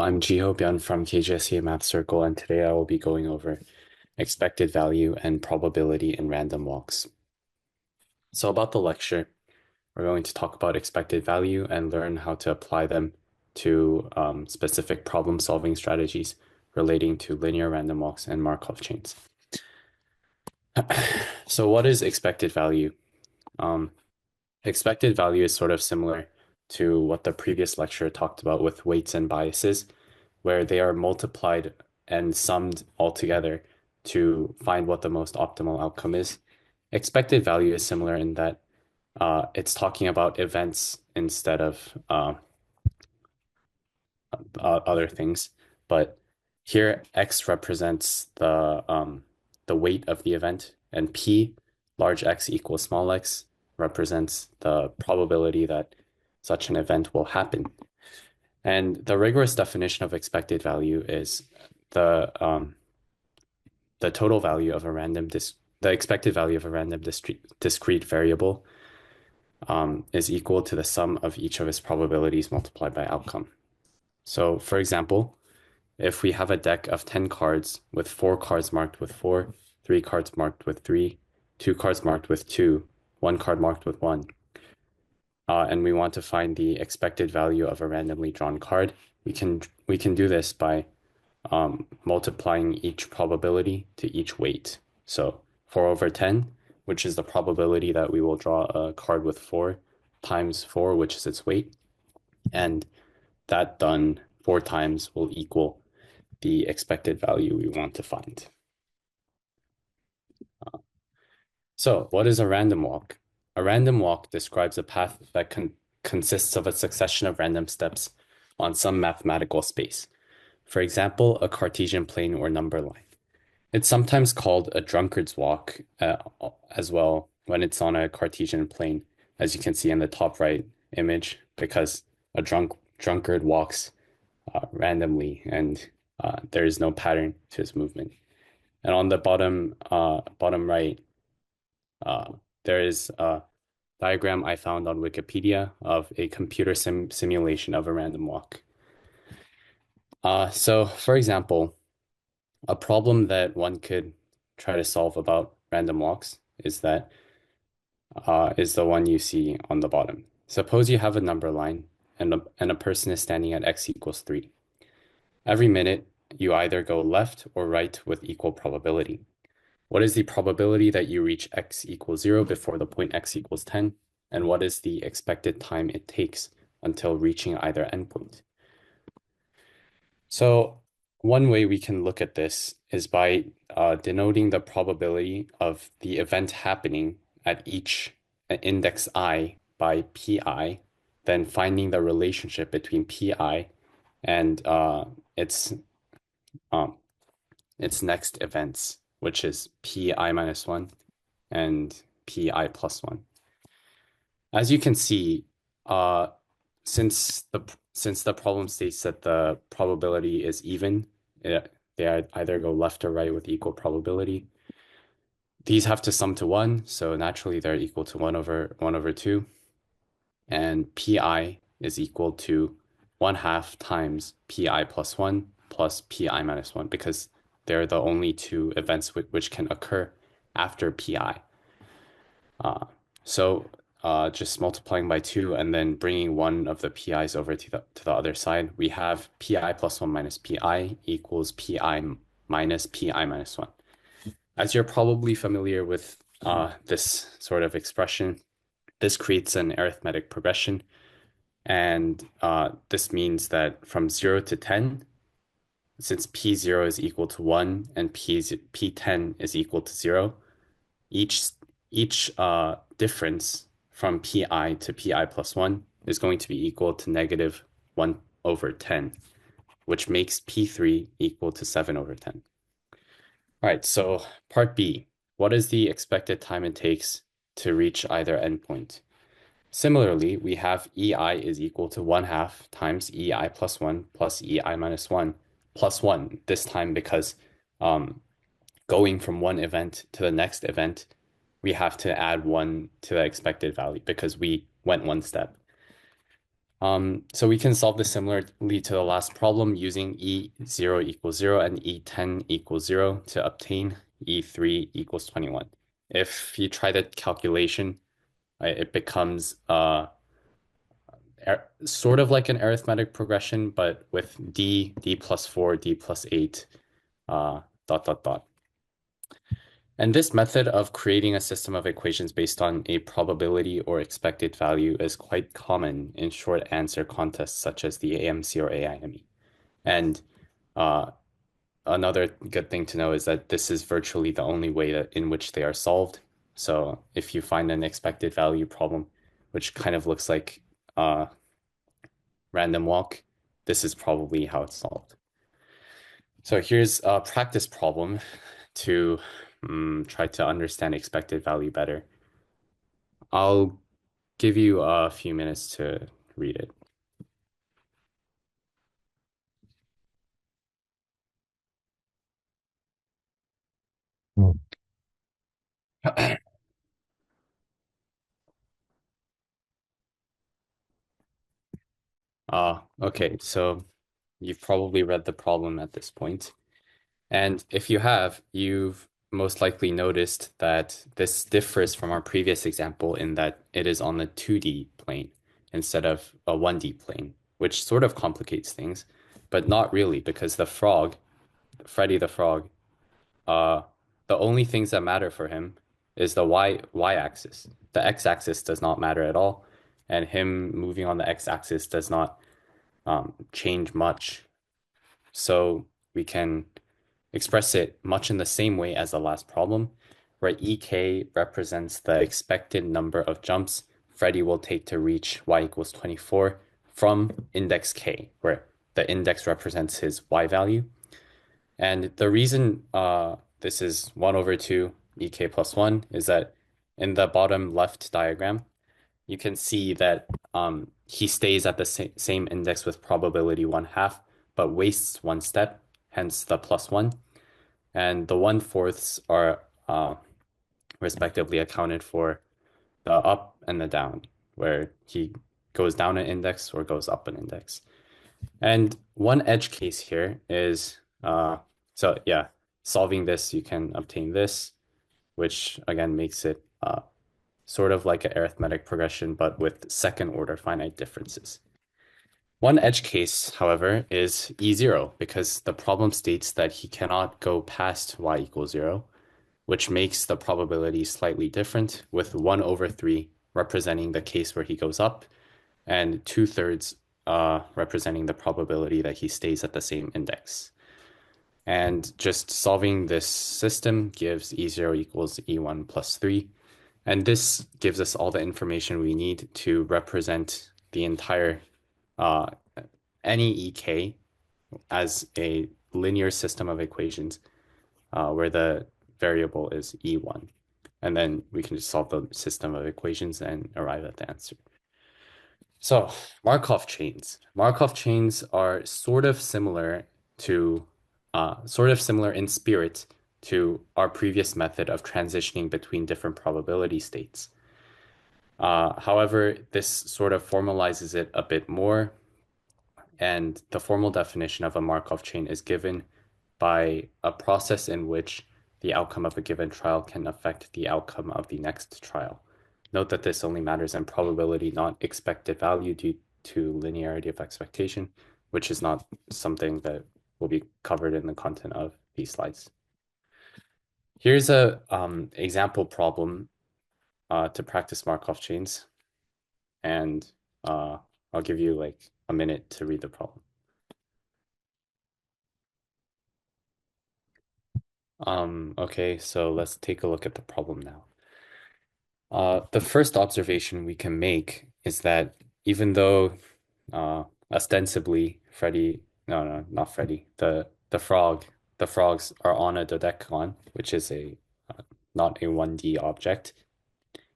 I'm Jeeho BYUN from KGSEA Math Circle, and today I will be going over expected value and probability in random walks. So about the lecture, we're going to talk about expected value and learn how to apply them to specific problem-solving strategies relating to linear random walks and Markov chains. So what is expected value? Expected value is sort of similar to what the previous lecture talked about with weights and biases, where they are multiplied and summed all together to find what the most optimal outcome is. Expected value is similar in that it's talking about events instead of other things. But here, X represents the weight of the event, and P, large X equals small x, represents the probability that such an event will happen. And the rigorous definition of expected value is the total value of a the expected value of a random discrete variable is equal to the sum of each of its probabilities multiplied by outcome. So, for example, if we have a deck of 10 cards with 4 cards marked with 4, 3 cards marked with 3, 2 cards marked with 2, 1 card marked with 1, and we want to find the expected value of a randomly drawn card, we can do this by multiplying each probability to each weight. So 4 over 10, which is the probability that we will draw a card with 4, times 4, which is its weight. And that done 4 times will equal the expected value we want to find. So what is a random walk? A random walk describes a path that consists of a succession of random steps on some mathematical space. For example, a Cartesian plane or number line. It's sometimes called a drunkard's walk as well when it's on a Cartesian plane, as you can see in the top right image, because a drunkard walks randomly and there is no pattern to his movement. And on the bottom right, there is a diagram I found on Wikipedia of a computer simulation of a random walk. So, for example, a problem that one could try to solve about random walks is the one you see on the bottom. Suppose you have a number line and a person is standing at x equals 3. Every minute, you either go left or right with equal probability. What is the probability that you reach x equals 0 before the point x equals 10? And what is the expected time it takes until reaching either endpoint? So one way we can look at this is by denoting the probability of the event happening at each index I by pi, then finding the relationship between pi and its next events, which is pi minus 1 and pi plus 1. As you can see, since the problem states that the probability is even, they either go left or right with equal probability. These have to sum to 1, so naturally they're equal to 1 over 2. And pi is equal to 1/2 times pi plus 1 plus pi minus 1, because they're the only two events which can occur after pi. So just multiplying by 2 and then bringing one of the pi's over to the other side, we have pi plus 1 minus pi equals pi minus pi minus 1. As you're probably familiar with this sort of expression, this creates an arithmetic progression. And this means that from 0 to 10, since P0 is equal to 1 and P10 is equal to 0, each difference from pi to pi plus 1 is going to be equal to negative 1 over 10, which makes P3 equal to 7 over 10. All right, so part B, what is the expected time it takes to reach either endpoint? Similarly, we have EI is equal to 1/2 times EI plus 1 plus EI minus 1 plus 1, this time because going from one event to the next event, we have to add 1 to the expected value because we went one step. So we can solve this similarly to the last problem using E0 equals 0 and E10 equals 0 to obtain E3 equals 21. If you try the calculation, it becomes sort of like an arithmetic progression, but with D plus 4, D plus 8, dot, dot, dot. And this method of creating a system of equations based on a probability or expected value is quite common in short answer contests such as the AMC or AIME. And uh, another good thing to know is that this is virtually the only way that in which they are solved. So if you find an expected value problem, which kind of looks like random walk, this is probably how it's solved. So here's a practice problem to try to understand expected value better. I'll give you a few minutes to read it. Mm. Okay, so you've probably read the problem at this point. And if you have, you've most likely noticed that this differs from our previous example in that it is on the 2D plane instead of a 1D plane, which sort of complicates things, but not really because the frog, Freddy the Frog, uh, the only things that matter for him is the y axis. The x axis does not matter at all, and him moving on the x axis does not change much. So we can express it much in the same way as the last problem, where EK represents the expected number of jumps Freddy will take to reach y equals 24 from index k, where the index represents his y value. And the reason this is 1 over 2 EK plus 1 is that in the bottom left diagram, you can see that he stays at the same index with probability 1/2, but wastes one step, hence the plus 1. And the 1/4ths are respectively accounted for the up and the down, where he goes down an index or goes up an index. And one edge case here is, so yeah, solving this, you can obtain this, which again makes it sort of like an arithmetic progression, but with second order finite differences. One edge case, however, is E0 because the problem states that he cannot go past y equals 0, which makes the probability slightly different, with 1 over 3 representing the case where he goes up, and 2/3 representing the probability that he stays at the same index. And just solving this system gives E0 equals E1 plus 3. And this gives us all the information we need to represent the entire uh, any EK as a linear system of equations where the variable is E1. And then we can just solve the system of equations and arrive at the answer. So Markov chains. Markov chains are sort of similar in spirit to our previous method of transitioning between different probability states. However, this sort of formalizes it a bit more, and the formal definition of a Markov chain is given by a process in which the outcome of a given trial can affect the outcome of the next trial. Note that this only matters in probability, not expected value due to linearity of expectation, which is not something that will be covered in the content of these slides. Here's a example problem to practice Markov chains, and I'll give you like a minute to read the problem. Okay, so let's take a look at the problem now. The first observation we can make is that even though ostensibly not Freddy, the frogs are on a dodecagon, which is a not a 1D object,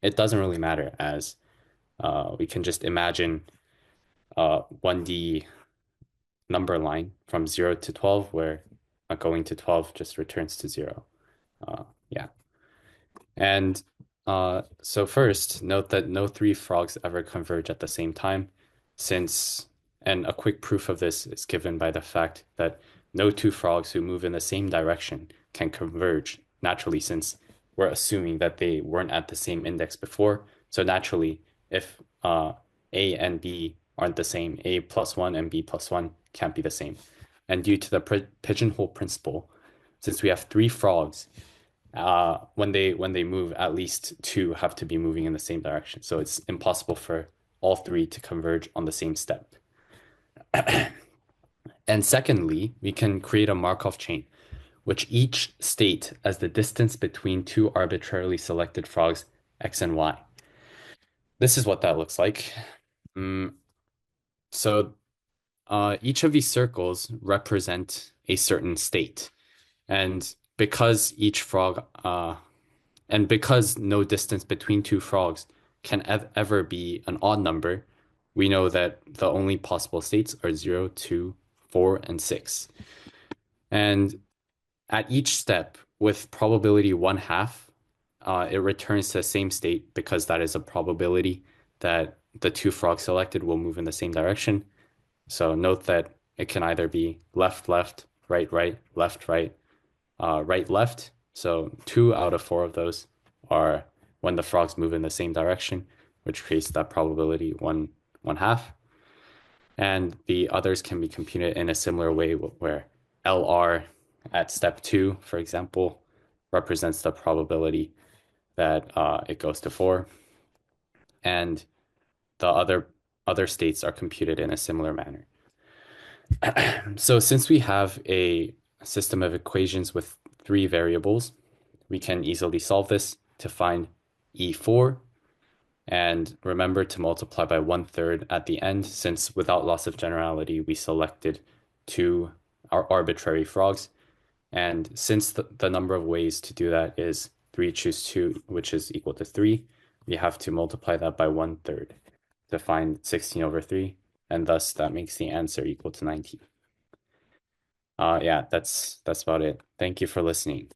it doesn't really matter as we can just imagine a 1D number line from 0 to 12 where going to 12 just returns to 0. Yeah. And so first, note that no three frogs ever converge at the same time. And a quick proof of this is given by the fact that no two frogs who move in the same direction can converge naturally, since we're assuming that they weren't at the same index before. So naturally, if A and B aren't the same, A plus 1 and B plus 1 can't be the same. And due to the pigeonhole principle, since we have three frogs, when they move, at least two have to be moving in the same direction. So it's impossible for all three to converge on the same step. And secondly, we can create a Markov chain, which each state as the distance between two arbitrarily selected frogs, x and y. This is what that looks like. Mm, so each of these circles represent a certain state. And because each frog, and because no distance between two frogs can ever be an odd number, we know that the only possible states are 0, 2, 4, and 6. And at each step, with probability 1/2, it returns to the same state because that is a probability that the two frogs selected will move in the same direction. So note that it can either be left, left, right, right, left, right, right, left. So 2 out of 4 of those are when the frogs move in the same direction, which creates that probability 1/2. And the others can be computed in a similar way where LR at step 2, for example, represents the probability that it goes to 4. And the other states are computed in a similar manner. So since we have a system of equations with three variables, we can easily solve this to find E4. And remember to multiply by 1/3 at the end, since without loss of generality, we selected two arbitrary frogs. And since the number of ways to do that is 3 choose 2, which is equal to 3, we have to multiply that by 1/3 to find 16/3. And thus that makes the answer equal to 19. Yeah, that's about it. Thank you for listening.